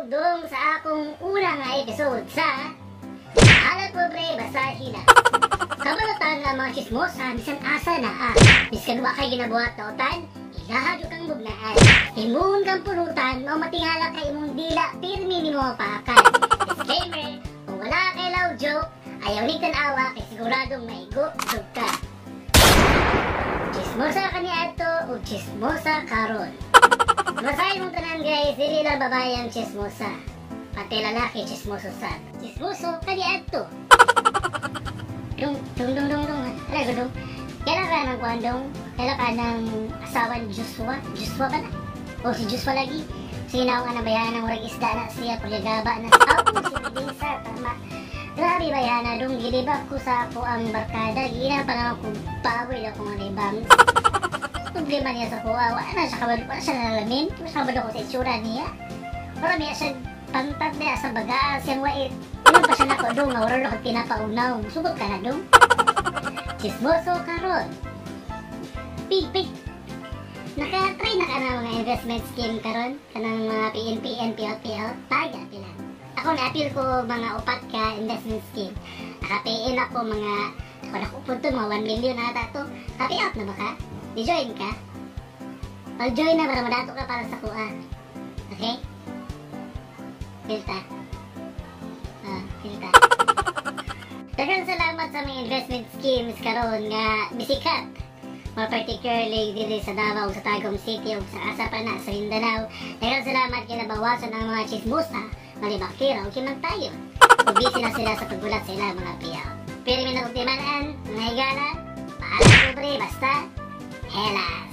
dong sa akong unang nga episode sa Alat mo pre, basta hila. Kabalatan nga mga chismosa, bisan asa na Biskan wa kay ginabuhat na utan, ilahadyo kang bugnaan. Himuon kang punutan, o matingala kay imong dila, pirmi ni mo paakan. Disclaimer, kung wala kay law joke, ayaw ni tanawa kay siguradong maigo-joke ka. Chismosa ka ni ato o chismosa karon. Masahin mong tanan guys, dili lang babae ang chismosa. Pati lalaki chismoso sa. Chismoso ka ni ato. Dung. Alaga dong. Kailan ka ng kuandong? Kailan ka ng asawa ni Joshua? Joshua ba na? O si Joshua lagi? Sinaw nga na bayanan ng urag isda na siya pagyagaba na sa ako si Pidisa. Tama. Grabe bayana dong. Gilibak ko sa ako ang barkada. Gina pa naman kong baboy ako nga na ibang. Problema niya sa kuha, wala siya nalalamin, wala siya kabado ko sa itsura niya. Para niya siya pantag niya sa baga, siyang wait. Ilan pa siya nako dong, wala ko pinapaunaw. Sugot ka na dong. Chismoso karon. Pig. Naka-try na ka na mga investment scheme karon, kanang mga PNP, PL, taga pilan. Ako na-appeal ko mga upat ka investment scheme. Naka-PN ako mga, ako nakupun to, mga 1 million na ata to. Happy out na ba ka? Di-join ka? Pag-join na para madato ka para sa kuha. Okay? Filta. Filta. Daghang salamat sa mga investment schemes karon nga bisikat. More particularly dito sa Davao, sa Tagum City, o sa asa pa na sa Mindanao. Daghang salamat kaya nabawasan ang mga chismosa, malibakira o kimagtayo. Kung busy na sila sa pagbulat sa ilang mga payout. Pero may nautimanan, mga higala, paalam ko pre, basta hela.